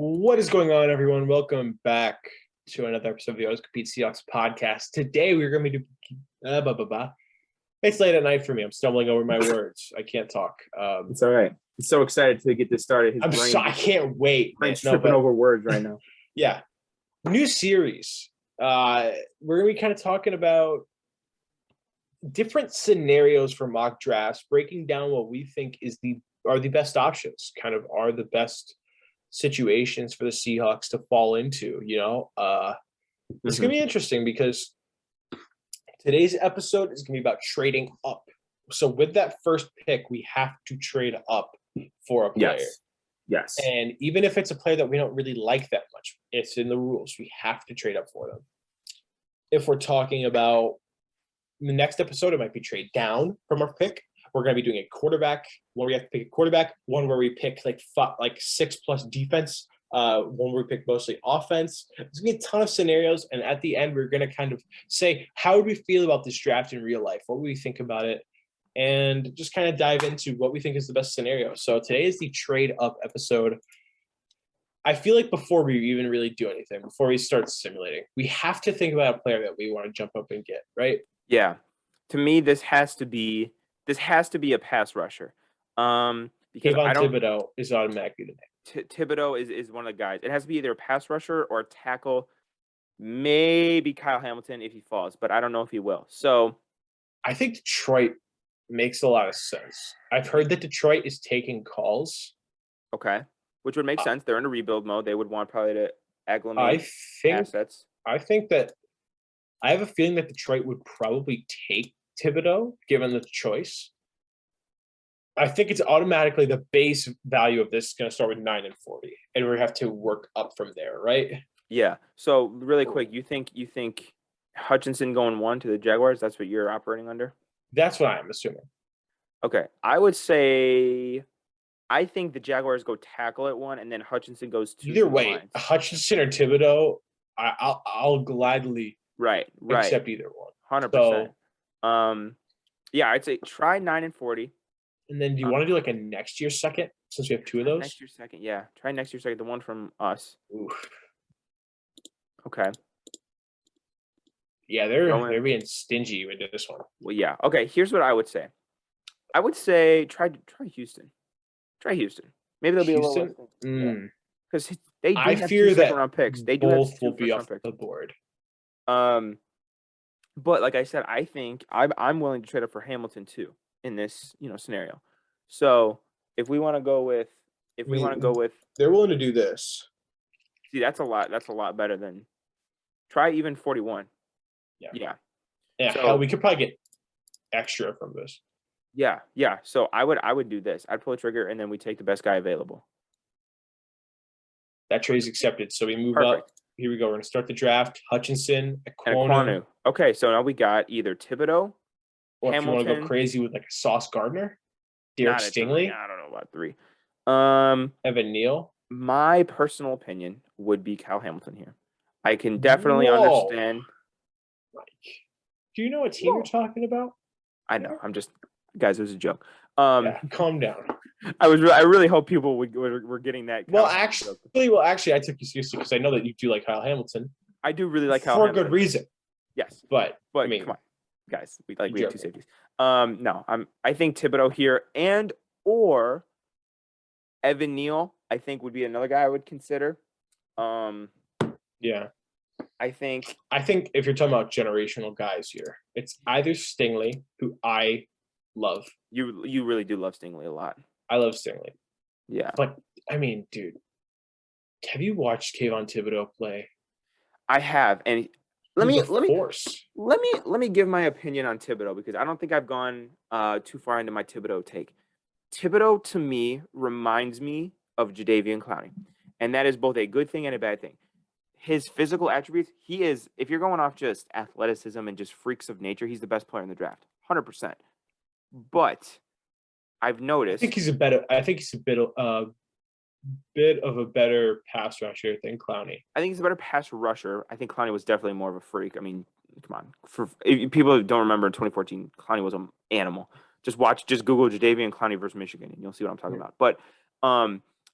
What is going on, everyone? Welcome back to another episode of the Always Compete Seahawks podcast. Today, we're going to be It's late at night for me. I'm stumbling over my words. I can't talk. It's all right. I'm so excited to get this started. I can't wait. Brain's tripping over words right now. Yeah. New series. We're going to be kind of talking about different scenarios for mock drafts, breaking down what we think are the best options, kind of are the best situations for the Seahawks to fall into. It's gonna be interesting because today's episode is gonna be about trading up. So with that first pick, we have to trade up for a player. Yes. And even if it's a player that we don't really like that much, it's in the rules. We have to trade up for them. If we're talking about the next episode, it might be trade down from our pick. We're going to be doing a quarterback, one where we have to pick a quarterback, one where we pick like 6+ defense, one where we pick mostly offense. There's going to be a ton of scenarios, and at the end, we're going to kind of say, how would we feel about this draft in real life? What would we think about it? And just kind of dive into what we think is the best scenario. So today is the trade up episode. I feel like before we even really do anything, before we start simulating, we have to think about a player that we want to jump up and get, right? Yeah. To me, this has to be a pass rusher. Because Thibodeau is automatically the name. Thibodeau is one of the guys. It has to be either a pass rusher or a tackle. Maybe Kyle Hamilton if he falls, but I don't know if he will. So I think Detroit makes a lot of sense. I've heard that Detroit is taking calls. Okay. Which would make sense. They're in a rebuild mode. They would want probably to acclimate assets. I have a feeling that Detroit would probably take Thibodeau, given the choice. I think it's automatically the base value of this is going to start with 9 and 40, and we have to work up from there, right? Yeah. So really quick, you think Hutchinson going 1 to the Jaguars? That's what you're operating under? That's what I'm assuming. Okay, I would say I think the Jaguars go tackle at 1, and then Hutchinson goes 2. Either way, Hutchinson or Thibodeau, I'll gladly accept either one. 100%. Yeah, I'd say try 9 and 40. And then do you want to do like a next year second since we have 2 of those? Next year second, yeah. Try next year second, the one from us. Oof. Okay. Yeah, they're being stingy with this one. Well, yeah. Okay, here's what I would say. I would say try Houston. Try Houston. Maybe they'll be a little because they do have 2 second-round picks. They do both have 2 will be off picks. the board. But like I said, I think I'm willing to trade up for Hamilton too in this scenario. So if we want to go with they're willing to do this. See, that's a lot better than try even 41. Yeah. So we could probably get extra from this. Yeah. So I would do this. I'd pull a trigger and then we take the best guy available. That trade is accepted. So we move up. Here we go. We're going to start the draft. Hutchinson, Ekwonu. Okay, so now we got either Thibodeau, or Hamilton, if you want to go crazy with like a Sauce Gardner, Derek Stingley. I don't know about 3. Evan Neal. My personal opinion would be Kyle Hamilton here. I can definitely understand. Mike, do you know what team you're talking about? I know. I'm just guys. It was a joke. Calm down. I really hope people were getting that. Well, actually, I took you seriously because I know that you do like Kyle Hamilton. I do really like Kyle for Hamilton. a good reason. Yes, but I mean, come on, guys. We have 2 safeties. No, I think Thibodeau here or Evan Neal. I think would be another guy I would consider. Yeah. I think if you're talking about generational guys here, it's either Stingley, who I love. You really do love Stingley a lot. I love Stingley. Yeah. But I mean, dude, have you watched Kayvon Thibodeau play? I have, and let me give my opinion on Thibodeau because I don't think I've gone too far into my Thibodeau take. Thibodeau to me reminds me of Jadeveon Clowney, and that is both a good thing and a bad thing. His physical attributes, he is, if you're going off just athleticism and just freaks of nature, he's the best player in the draft, 100%. But I've noticed. I think he's a bit of a better pass rusher than Clowney. I think he's a better pass rusher. I think Clowney was definitely more of a freak. I mean, come on. If people don't remember in 2014, Clowney was an animal. Just Google Jadeveon Clowney versus Michigan, and you'll see what I'm talking about. But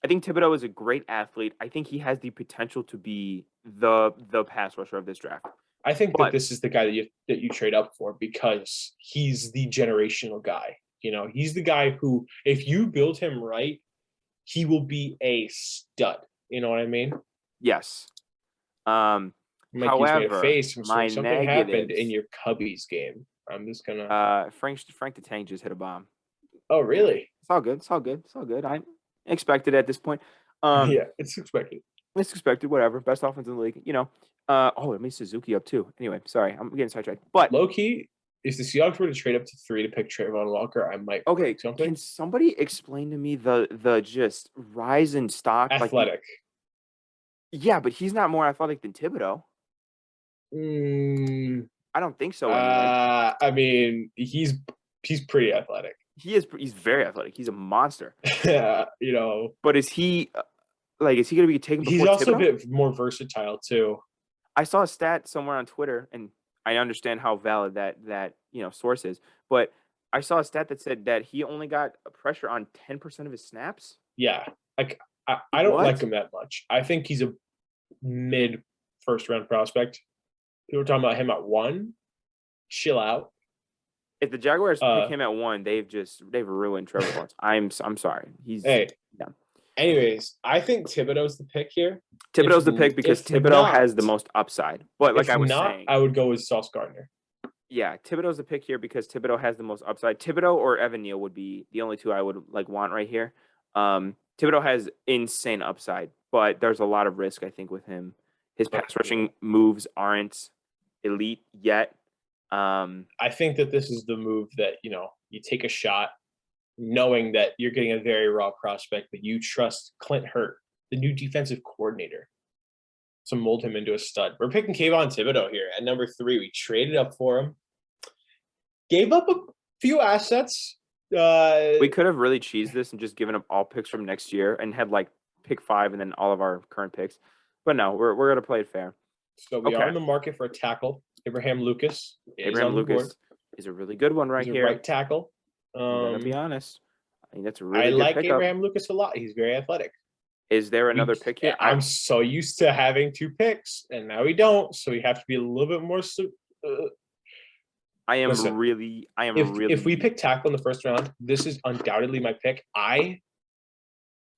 I think Thibodeau is a great athlete. I think he has the potential to be the pass rusher of this draft. I think that this is the guy that you trade up for because he's the generational guy. You know, he's the guy who, if you build him right, he will be a stud. You know what I mean? Yes. Mike gives me a face from my something happened in your Cubbies game. I'm just gonna. Frank the Tank just hit a bomb. Oh, really? It's all good. It's all good. It's all good. I expected at this point. Yeah, it's expected. It's expected. Whatever. Best offense in the league. You know. It made Suzuki up too. Anyway, sorry, I'm getting sidetracked. But low key, if the Seahawks were to trade up to 3 to pick Trayvon Walker, I might. Okay, can somebody explain to me the just rise in stock? Athletic. Yeah, but he's not more athletic than Thibodeau. I don't think so. Anyway. I mean, he's pretty athletic. He's very athletic. He's a monster. Yeah, you know. But is he going to be taken? He's also Thibodeau? A bit more versatile too. I saw a stat somewhere on Twitter, and I understand how valid that source is, but I saw a stat that said that he only got pressure on 10% of his snaps. Yeah, like I don't like him that much. I think he's a mid first round prospect. People are talking about him at 1. Chill out. If the Jaguars pick him at 1, they've ruined Trevor Lawrence. I'm sorry. He's done. Anyways, I think Thibodeau's the pick here. Thibodeau's the pick because Thibodeau has the most upside. But like I was saying, I would go with Sauce Gardner. Yeah, Thibodeau's the pick here because Thibodeau has the most upside. Thibodeau or Evan Neal would be the only two I would want right here. Thibodeau has insane upside, but there's a lot of risk, I think, with him. His pass rushing moves aren't elite yet. I think that this is the move that, you take a shot knowing that you're getting a very raw prospect, but you trust Clint Hurt, the new defensive coordinator, to mold him into a stud. We're picking Kayvon Thibodeau here at number 3. We traded up for him. Gave up a few assets. We could have really cheesed this and just given up all picks from next year and had pick 5 and then all of our current picks. But no, we're going to play it fair. So we are in the market for a tackle. Abraham Lucas. Abraham Lucas is a really good one here. Right tackle. I'm going to be honest. I think that's a really good pickup. Abraham Lucas a lot. He's very athletic. Is there another pick here? I'm so used to having 2 picks, and now we don't. So we have to be a little bit more. If we pick tackle in the first round, this is undoubtedly my pick.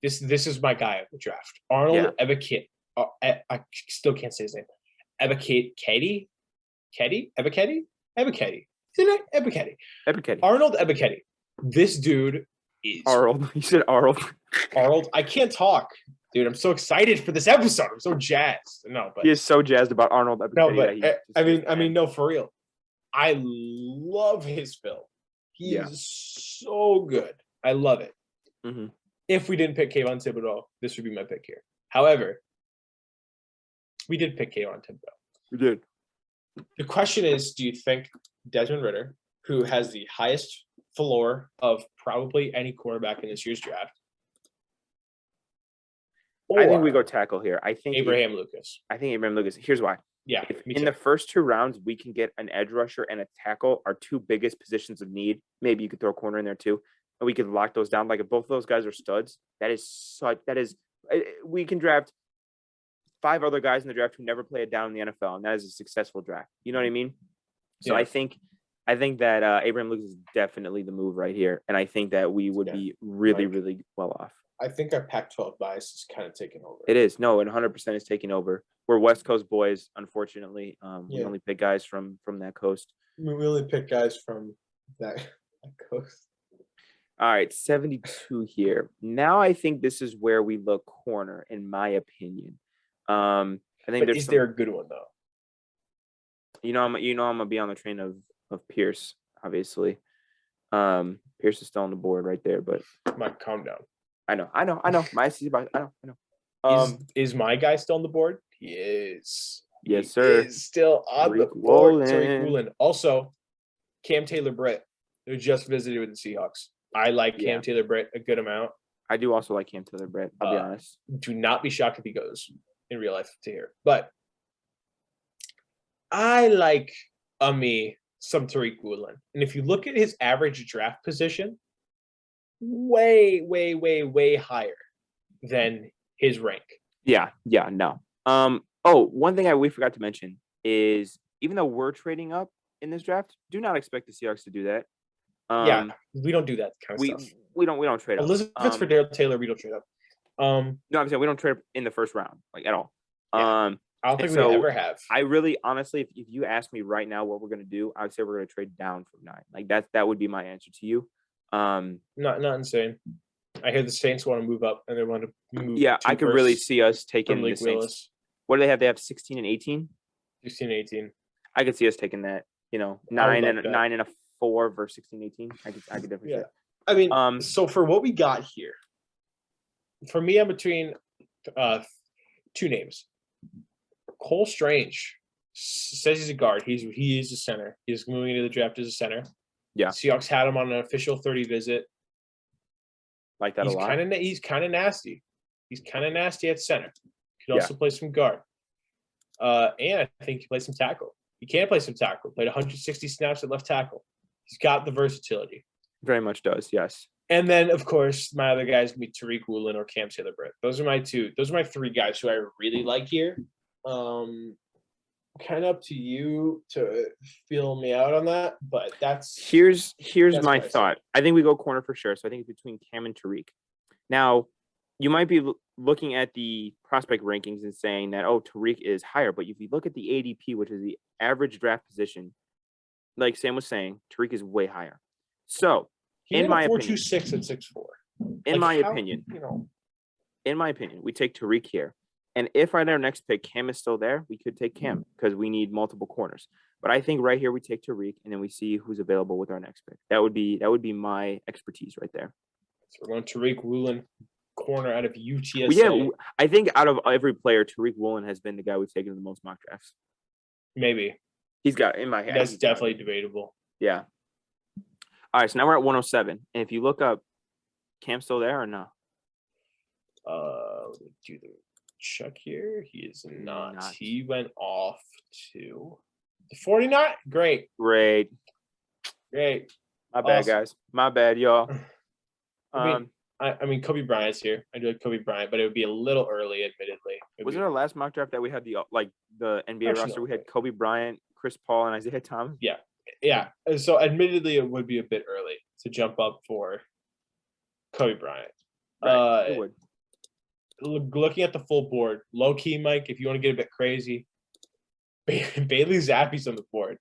This is my guy of the draft. Arnold Ebiketie. I still can't say his name. Ebiketie. Arnold Ebiketie. This dude is Arnold. You said Arnold. Arnold. I can't talk, dude. I'm so excited for this episode. I'm so jazzed. No, but he is so jazzed about Arnold Ebiketie. No, but I mean, no, for real. I love his film. He is so good. I love it. Mm-hmm. If we didn't pick Kayvon Thibodeau, this would be my pick here. However, we did pick Kayvon Thibodeau. We did. The question is, do you think Desmond Ridder, who has the highest floor of probably any quarterback in this year's draft, I think we go tackle here. I think Abraham Lucas. Here's why. Yeah. In the first 2 rounds, we can get an edge rusher and a tackle, our 2 biggest positions of need. Maybe you could throw a corner in there too, and we could lock those down. Like if both of those guys are studs, we can draft 5 other guys in the draft who never play it down in the NFL, and that is a successful draft. You know what I mean? So I think that Abraham Lucas is definitely the move right here, and I think that we would be really, really well off. I think our Pac-12 bias is kind of taking over. It is. No, 100% is taking over. We're West Coast boys, unfortunately. We only pick guys from that coast. We only pick guys from that coast. All right, 72 here. Now I think this is where we look corner, in my opinion. I think but is there a good one though? I'm gonna be on the train of Pierce, obviously. Pierce is still on the board right there, but Mike, calm down. I know. I know. Is my guy still on the board? He is. Yes, sir. He is still on the board. Tariq Woolen. Also, Cam Taylor-Britt, who just visited with the Seahawks. I like Cam Taylor-Britt a good amount. I do also like Cam Taylor-Britt. I'll be honest. Do not be shocked if he goes in real life to here. But I like some Tariq Woolen. And if you look at his average draft position, way, way, way, way higher than his rank. Yeah, no. One thing we forgot to mention is even though we're trading up in this draft, do not expect the Seahawks to do that. We don't do that kind of stuff. We don't trade up. Unless it's for Darrell Taylor, we don't trade up. No, I'm saying we don't trade up in the first round, like at all. Yeah. I don't think we ever have. I really, honestly, if you ask me right now what we're gonna do, I would say we're gonna trade down from 9. Like that would be my answer to you. Not insane. I hear the Saints want to move up and they want to move. Yeah, I could really see us taking the Saints. Willis. What do they have? They have 16 and 18. 16 and 18. I could see us taking that. 9 and a 4 versus 16 18. I could definitely. Yeah. I mean, so for what we got here, for me, I'm between two names. Cole Strange says he's a guard. He is a center. He's moving into the draft as a center. Yeah. Seahawks had him on an official 30 visit. Like that a lot. He's kind of nasty. He's kind of nasty at center. Could also play some guard. And I think he plays some tackle. He can play some tackle. Played 160 snaps at left tackle. He's got the versatility. Very much does, yes. And then, of course, my other guys would be Tariq Woolen or Cam Taylor-Britt. Those are my two. Those are my three guys who I really like here. Kind of up to you to feel me out on that, but here's my thought. I think we go corner for sure. So I think it's between Cam and Tariq. Now, you might be looking at the prospect rankings and saying that, Tariq is higher. But if you look at the ADP, which is the average draft position, like Sam was saying, Tariq is way higher. So, in my opinion, 4.26 and 6'4". In my opinion, we take Tariq here. And if at our next pick, Cam is still there, we could take Cam because we need multiple corners. But I think right here we take Tariq and then we see who's available with our next pick. That would be my expertise right there. So we're going Tariq Woolen, corner out of UTSA. Yeah, I think out of every player, Tariq Woolen has been the guy we've taken the most mock drafts. Maybe. He's got in my head. That's definitely debatable. Yeah. All right, so now we're at 107. And if you look up, Cam's still there or no? Let me do the check here. He is not. He went off to the 49. Great. My bad, guys. My bad, y'all. I mean, Kobe Bryant's here. I do like Kobe Bryant, but it would be a little early, admittedly. Was it our last mock draft that we had the NBA roster? We had Kobe Bryant, Chris Paul, and Isaiah Thomas. Yeah. So, admittedly, it would be a bit early to jump up for Kobe Bryant. Right. It would. Looking at the full board, low key, Mike, if you want to get a bit crazy, Bailey Zappi's on the board.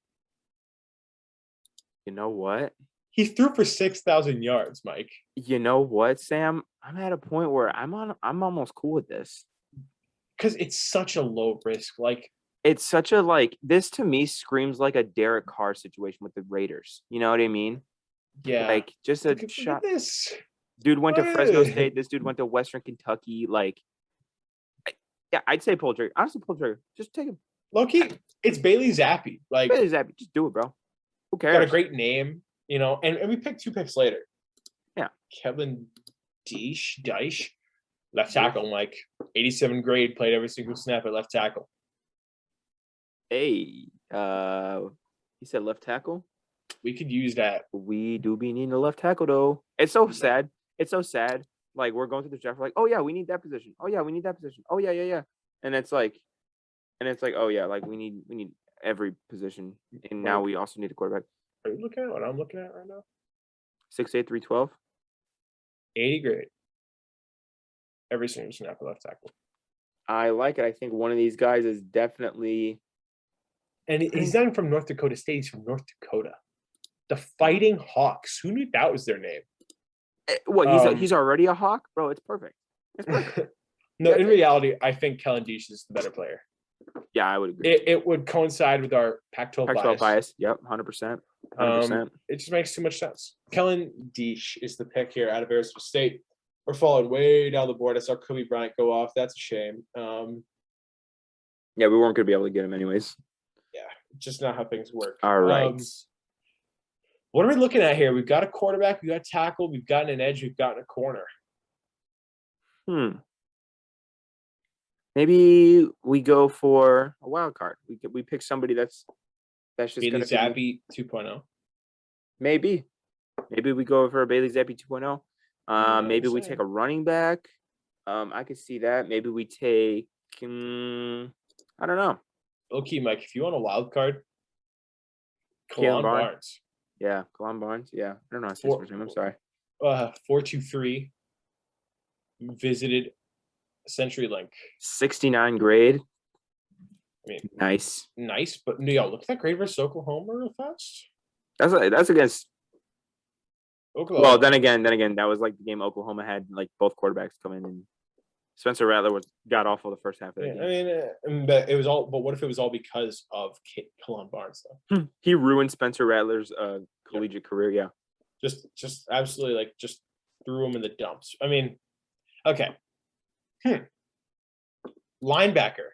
You know what? He threw for 6,000 yards, Mike. You know what, Sam? I'm at a point where I'm almost cool with this. Because it's such a low risk. It's such a this to me screams like a Derek Carr situation with the Raiders. You know what I mean? Yeah. Just a shot. This dude went to Fresno State. This dude went to Western Kentucky. I'd say pull trigger. Honestly, pull trigger. Just take him. Low key, it's Bailey Zappi. Bailey Zappi, just do it, bro. Who cares? Got a great name, and we picked 2 picks later. Yeah. Kevin Deich, left tackle, Mike. 87 grade, played every single snap at left tackle. Hey, he said left tackle. We could use that. We do be needing a left tackle though. It's so sad. We're going through the draft. We're like, oh yeah, we need that position. Oh yeah, we need that position. Oh yeah. And it's like, oh yeah, we need every position. And now we also need a quarterback. Are you looking at what I'm looking at right now? 6'8", 312. 80 grade. Every single snap at left tackle. I like it. I think one of these guys is definitely. And he's not even from North Dakota State. He's from North Dakota. The Fighting Hawks. Who knew that was their name? What? He's already a Hawk? Bro, it's perfect. It's perfect. No, in reality, I think Kellen Deich is the better player. Yeah, I would agree. It would coincide with our Pac-12 bias. Yep, 100%. 100%. It just makes too much sense. Kellen Deich is the pick here out of Arizona State. We're falling way down the board. I saw Kobe Bryant go off. That's a shame. Yeah, we weren't going to be able to get him anyways. Yeah, just not how things work. All right. What are we looking at here? We've got a quarterback, we've got a tackle, we've gotten an edge, we've gotten a corner. Maybe we go for a wild card. We pick somebody that's just going to be Zappi 2.0. Maybe we go for a Bailey Zappi 2.0. Maybe we take a running back. I could see that. Maybe we take. I don't know. Okay, Mike. If you want a wild card, Kalen Kalon Barnes. Yeah, Kalon Barnes. Yeah, I don't know his first name. I'm sorry. 423 visited CenturyLink. 69 grade. I mean, nice, but look at that grade versus Oklahoma real fast. That's against. Oklahoma. Well, then again, that was like the game Oklahoma had like both quarterbacks come in, and Spencer Rattler got awful the first half of the game. I mean, but it was all. But what if it was all because of Kalon Barnes though? He ruined Spencer Rattler's collegiate career. Yeah, just absolutely just threw him in the dumps. I mean, okay. Linebacker.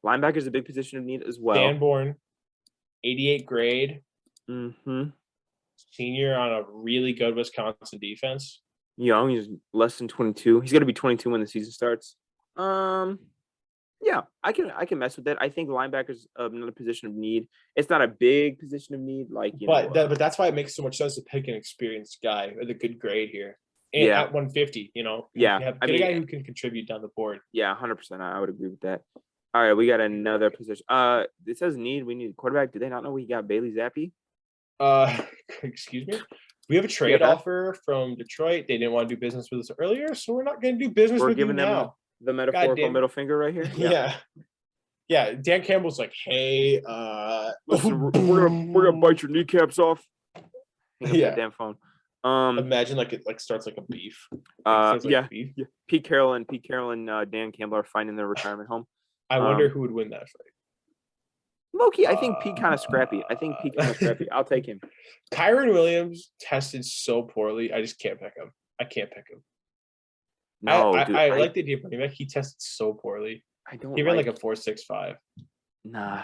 Linebacker's a big position of need as well. Sanborn, 88 grade. Mm-hmm. Senior on a really good Wisconsin defense. Young, he's less than 22. He's going to be 22 when the season starts. Yeah, I can mess with that. I think linebacker's another position of need. It's not a big position of need, but that's why it makes so much sense to pick an experienced guy with a good grade here. And at 150, Yeah, get a guy who can contribute down the board. Yeah, 100%. I would agree with that. All right, we got another position. It says need. We need a quarterback. Did they not know we got Bailey Zappi? Excuse me. We have a trade offer from Detroit. They didn't want to do business with us earlier, so we're not going to do business with you now. The metaphorical middle finger right here. Yeah. Dan Campbell's like, hey, listen, we're gonna bite your kneecaps off. Hang up that damn phone. Imagine it starts like a beef. Beef. Yeah. Pete Carroll and Dan Campbell are finding their retirement home. I wonder who would win that fight. Loki, I think Pete kind of scrappy. I'll take him. Kyron Williams tested so poorly. I just can't pick him. I can't pick him. No, I like the idea of running back. He tested so poorly. He ran like a 4.65. Nah.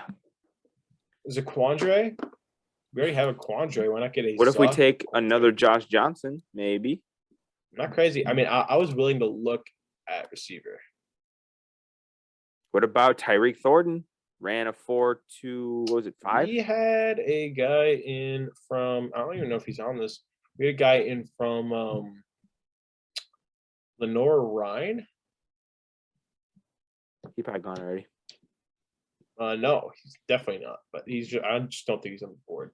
Is it Quandre? We already have a Quandre. Why not get a? What if we take another Josh Johnson? Maybe. Not crazy. I mean, I was willing to look at receiver. What about Tyreek Thornton? Ran a 4.2, 5? We had a guy in from, I don't even know if he's on this. We had a guy in from Lenore Ryan. He probably gone already. No, he's definitely not. But I just don't think he's on the board.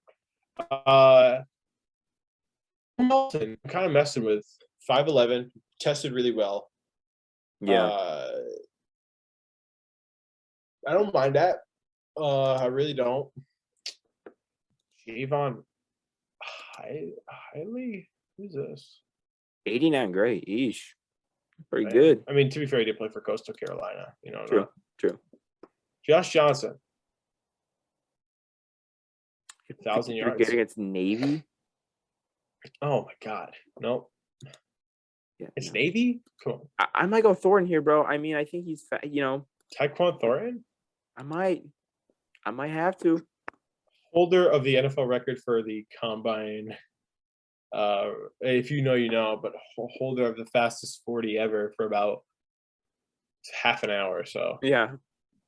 Hamilton, I'm kind of messing with 5'11", tested really well. Yeah. I don't mind that. I really don't. Javon Hiley, who's this? 89 grade. Eesh. Pretty good. I mean, to be fair, he did play for Coastal Carolina. True. Josh Johnson. 1,000 yards. Good against Navy. Oh my God. Nope. Yeah, it's Navy? Come on. I might go Thornton here, bro. I mean, I think he's Tyquan Thornton? I might have to. Holder of the NFL record for the combine. If you know, you know, but holder of the fastest 40 ever for about half an hour or so. Yeah.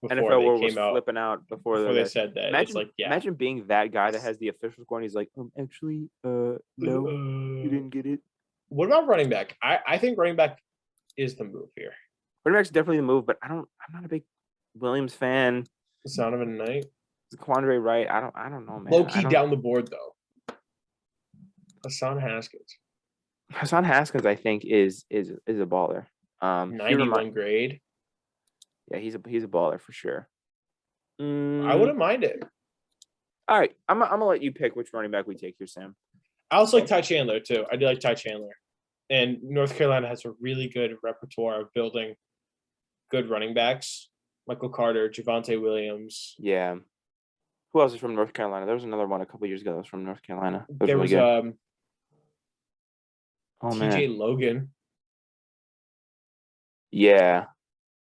NFL world was flipping out before they said that. Imagine being that guy that has the official score and he's like, actually, no, you didn't get it. What about running back? I think running back is the move here. Running back's definitely the move, but I'm not a big Williams fan. The sound of a night. Quandre Wright. I don't know, man. Low key down the board though. Hassan Haskins, I think is a baller. 91 grade. Yeah, he's a baller for sure. I wouldn't mind it. All right, I'm gonna let you pick which running back we take here, Sam. I also like Ty Chandler too. I do like Ty Chandler, and North Carolina has a really good repertoire of building good running backs. Michael Carter, Javonte Williams. Yeah. Who else is from North Carolina? There was another one a couple years ago that was from North Carolina. There was TJ Logan. Yeah.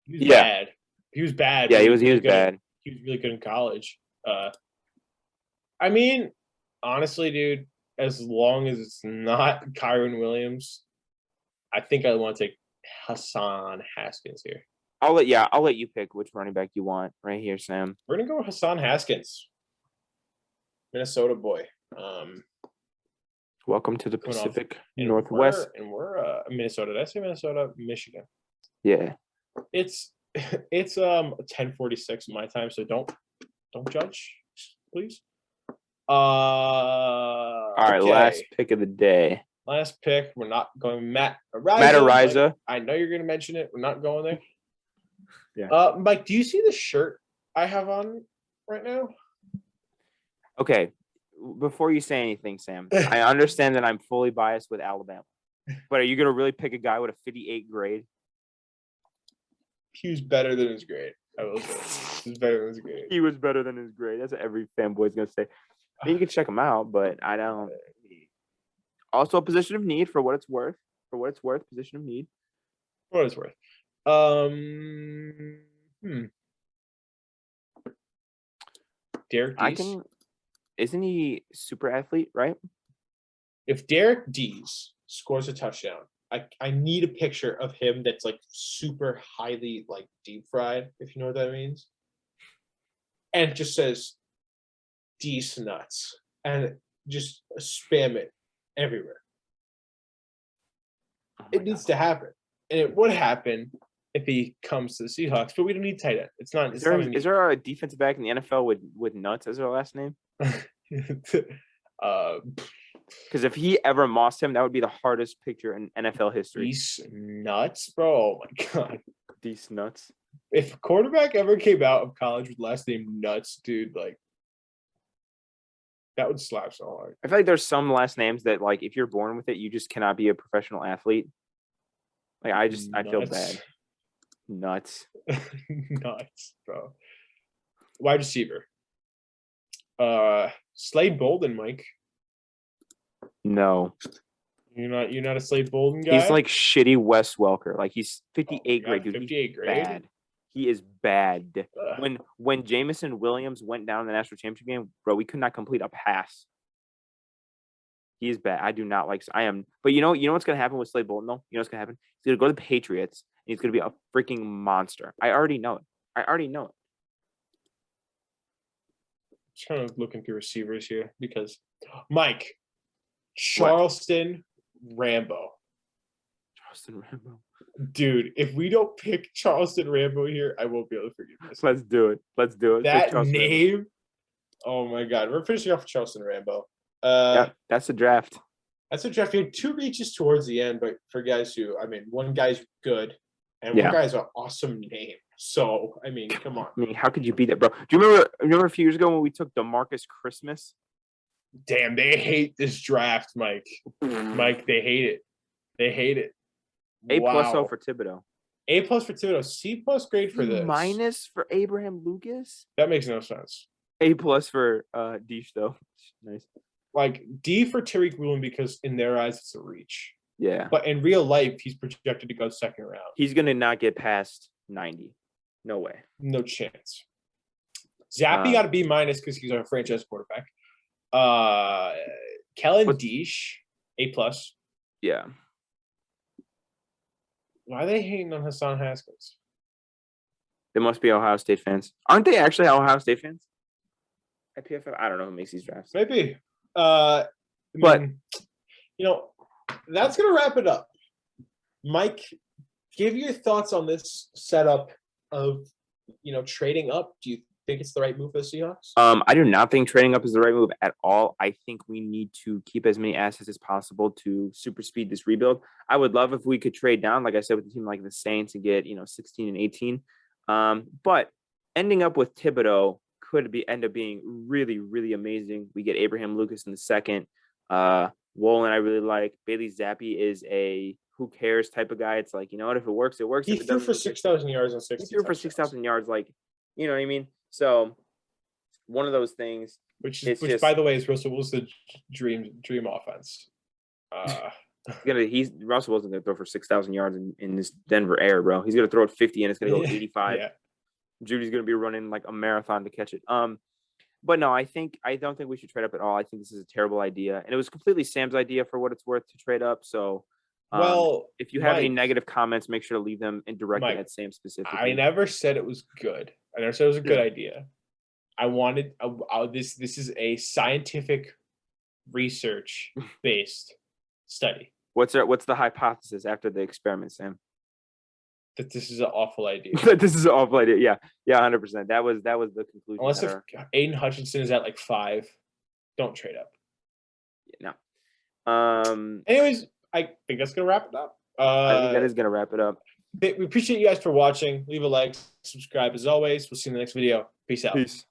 He was bad. He was bad. Yeah, he was bad. He was really good in college. I mean, honestly, dude, as long as it's not Kyron Williams, I think I want to take Hassan Haskins here. I'll let you pick which running back you want right here, Sam. We're gonna go with Hassan Haskins, Minnesota boy. Welcome to the Pacific Northwest. We're Minnesota. Did I say Minnesota? Michigan. Yeah. It's 10:46 my time, so don't judge, please. All right, Okay. last pick of the day. Last pick. We're not going Matt Ariza. Matt Ariza. Mike, I know you're going to mention it. We're not going there. Yeah. Mike, do you see the shirt I have on right now? Okay. Before you say anything, Sam, I understand that I'm fully biased with Alabama, but are you going to really pick a guy with a 58 grade? He was better than his grade. I will say. He was better than his grade. He was better than his grade. That's what every fanboy's going to say. I mean, you can check him out, but I don't. Also, a position of need for what it's worth. For what it's worth, position of need. For what it's worth. Derek Dees. Isn't he super athlete, right? If Derek Dees scores a touchdown, I need a picture of him that's like super highly like deep fried, if you know what that means. And it just says Dees nuts. And just spam it everywhere. It needs to happen. And it would happen if he comes to the Seahawks, but we don't need tight end. It's not. Is there a defensive back in the NFL with nuts as their last name? Because if he ever mossed him, that would be the hardest picture in NFL history. These nuts, bro. Oh my god. These nuts. If a quarterback ever came out of college with last name Nuts, dude, like that would slap so hard. I feel like there's some last names that, like, if you're born with it, you just cannot be a professional athlete. Like, I feel bad. Nuts. Nuts, bro. Wide receiver. Slade Bolden, Mike. No. You're not a Slade Bolden guy? He's like shitty Wes Welker. Like, he's 58 grade, dude. 58 grade? Bad. He is bad. When Jamison Williams went down in the national championship game, bro, we could not complete a pass. He is bad. I do not like. But you know what's gonna happen with Slade Bolden though. You know what's gonna happen? He's gonna go to the Patriots and he's gonna be a freaking monster. I already know it. Just kind of looking through receivers here because Mike Charleston Rambo. Dude, if we don't pick Charleston Rambo here, I won't be able to forgive this. Let's do it. That name. Oh my god, we're finishing off with Charleston Rambo. Yeah, that's a draft. That's a draft. We had two reaches towards the end, but for guys who, one guy's good, and one guy's an awesome name. So, come on. How could you beat that, bro? Do you remember a few years ago when we took DeMarcus Christmas? Damn, they hate this draft, Mike. Mike, they hate it. A+ for Thibodeau. A+ for Thibodeau. C+ grade for this. Minus for Abraham Lucas? That makes no sense. A+ for Deesh, though. Nice. Like D for Tariq Woolen because in their eyes it's a reach. Yeah. But in real life, he's projected to go second round. He's gonna not get past 90. No way. No chance. Zappy got a B- because he's a franchise quarterback. Kellen Deesh, A+. Yeah. Why are they hating on Hassan Haskins? They must be Ohio State fans. Aren't they actually Ohio State fans? At PFF, I don't know who makes these drafts. Maybe. But that's gonna wrap it up. Mike, give your thoughts on this setup of trading up. Do you think it's the right move for the Seahawks? I do not think trading up is the right move at all. I think we need to keep as many assets as possible to super speed this rebuild. I would love if we could trade down, like I said, with a team like the Saints and get 16 and 18. But ending up with Thibodeau could end up being really, really amazing. We get Abraham Lucas in the second. Woolen I really like. Bailey Zappi is a who cares type of guy. It's like, if it works, it works. He threw for 6,000 yards and 60. He threw for 6,000 yards, like, you know what I mean? So one of those things. Which by the way, is Russell Wilson's dream offense. Russell Wilson's gonna throw for 6,000 yards in this Denver air, bro. He's gonna throw it 50 and it's gonna go 85. Yeah. Judy's gonna be running like a marathon to catch it. But no, I don't think we should trade up at all. I think this is a terrible idea, and it was completely Sam's idea for what it's worth to trade up. So, if you have any negative comments, make sure to leave them and direct it at Sam specifically. I never said it was good. I never said it was a good idea. I wanted this. This is a scientific, research based study. What's the hypothesis after the experiment, Sam? that this is an awful idea. This is an awful idea. Yeah, 100%. That was the conclusion. Unless if Aiden Hutchinson is at like 5, don't trade up. No. Anyways, I think that's gonna wrap it up. I think that is gonna wrap it up. We appreciate you guys for watching. Leave a like, subscribe as always. We'll see you in the next video. Peace out. Peace.